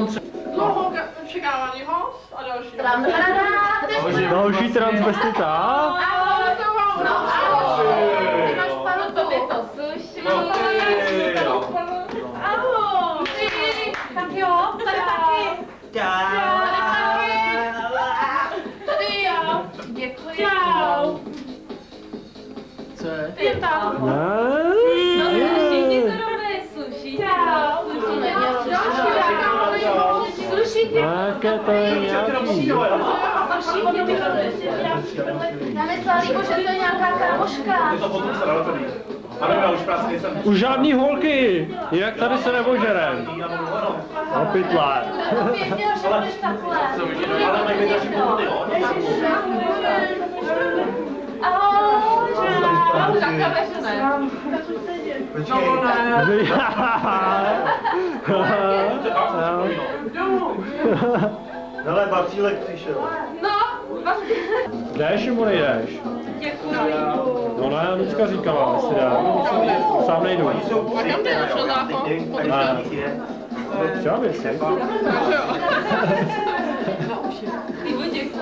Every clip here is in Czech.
jenom třeba. Očekávaný host a další. Další transvestita. Ty máš panu, tobě to sluší. Ahoj. Tak jo, tady taky. Tady jo. Děkuji. Čau. Co je? Je tam. No, všichni to robí, sluší. Čau. Sluší. Jaké to je nějaký? Já myslela, Líbo, že to je nějaká kámoška. Už žádný holky, jinak tady se neožerem. A pytlé. Pěkně ho řekneš takhle. Ahoj. Mám takhle veřejné. Hele, Bacílek přišel. No, Jdeš nebo nejdeš? děkuji. No ne, Lucka říkala, jestli dá. Sám nejdu. A kam jde našel zákon? Třeba bys, ne? Líbo, děkuji.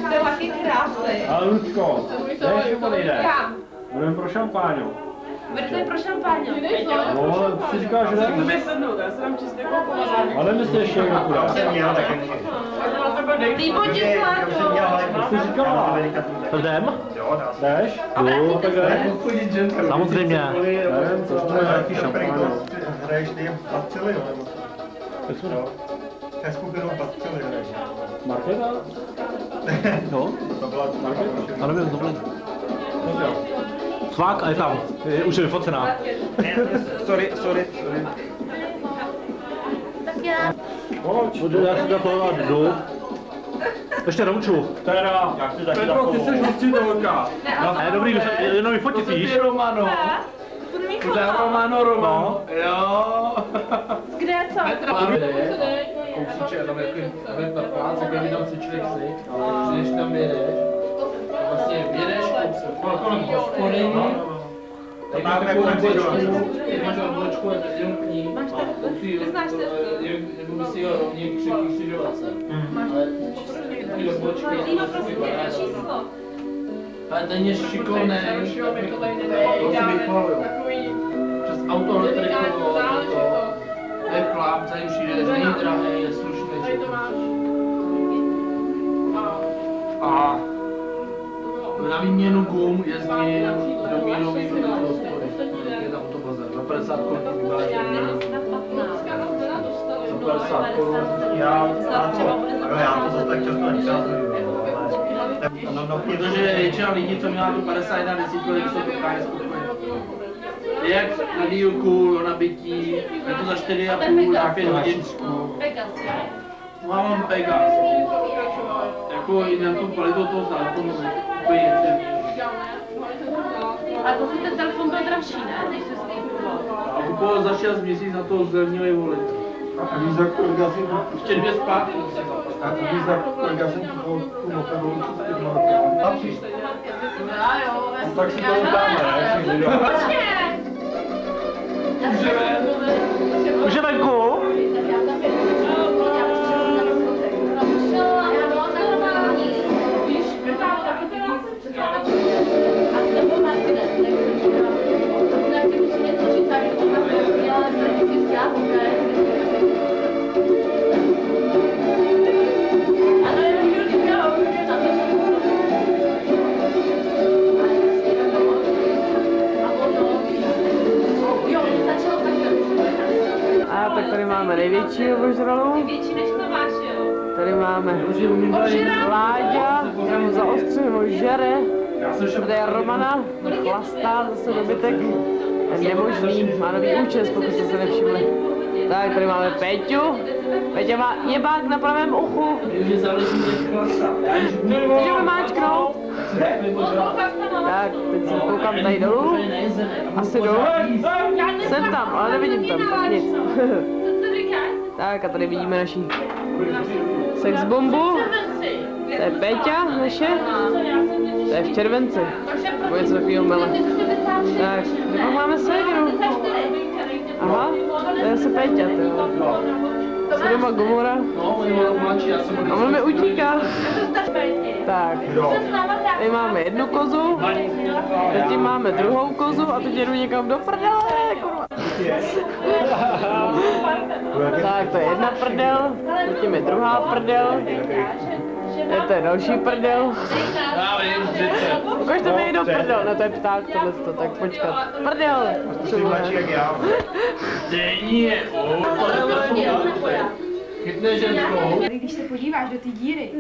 To je taky krásný. Ale Lucko, jdeš nebo nejdeš? Kam? Budeme pro šampáňu. Budete pro šampáně. No, ale ty říkáš, že ne. Já se tam čistě koupila. Ale myslíš ještě někdo půjde. Líbo, děkuji. Jsi říkala. To jdem? Jdeš? Jdu, tak jdem. Samozřejmě. Jdem, to jsme nějaký šampáň. Hraješ ty Bacily, nebo? Tak jsme Ta skupinou Bacily hraješ. Markéta? Jo? To byla Markéta. Já nevím, to bylo. Fakt, a je tam. Už je vyfocená. Sorry. Tak já. Pojď, já si zapojovat jdu. Ještě Romču. Teda. Petro, ty jsi hostitelka. Ne, dobrý, jenom vyfotit, víš? Ty Romano. To je Romano. Jo. Kde je co? Kousíček, tam je takový plác, jaký tam si člověk si, ale když tam jedeš, vlastně jedeš kolem hospody, tak máš takovou odbočku, jenom k ní, nebo si jo rovně křižovatce, ale takový odbočky, ale ten je šikovný, to si vychvalil, přes autoelektriku, to je chlap, za ním přijde, není drahý, je slušný. A na výměnu gum jezdí do mírový hospody. Je tam to bazar, za 50 korun vyvážení. Za 50 korun. Já to zase tak často nepřátelím. Protože většina lidí, co měla tu 51 desítku, jsou právě spokojení. Jak na dílku, na bytí, je to za 4,5 na 5 hodin. Mám Pegas. Jako i na tu kvalitu toho telefonu, úplně A to si ten telefon byl dražší, ne? Než jsi s tím kupoval. a kupoval za 6 měsíců na toho zlevnili volit. A víš, za kolik já jsem Ještě 2 zpátky. A víš, za kolik já jsem kupoval tu mopedovou cestinu. Tak si to dáme, ne? Už je venku? Tak tady máme největšího ožralu. Větší než to máš, jo? Tady máme Láďa, tam zaostřeného žere. Tady je Romana, chlastá zase dobytek. Je nemožný, má nový účes, pokud jste se nevšimli. Tak, tady máme Péťu. Péťa má jebák na pravém uchu. Můžeme máčknout. Tak, teď se koukám tady dolů. Asi dolů. Jsem tam, ale nevidím tam nic. Tak a tady vidíme naši sex bombu. To je Péťa naše. To je v červenci. Nebo něco takového mele. Tak, kde pak máme ségru? Aha, to je zase Péťa, to jo. Sodoma Gomora. No, oni jsou mladší, já jsem A on mi utíká. Tak, tady máme jednu kozu, teď máme druhou kozu a teď jedu někam do prdele, kurva. Tak, to je jedna prdel, teď je druhá prdel. To je další prdel. Ukažte mi jednou prdel, no to je pták tohleto, tak počkat. Prdel! Chytne ženskou. Když se podíváš do té díry,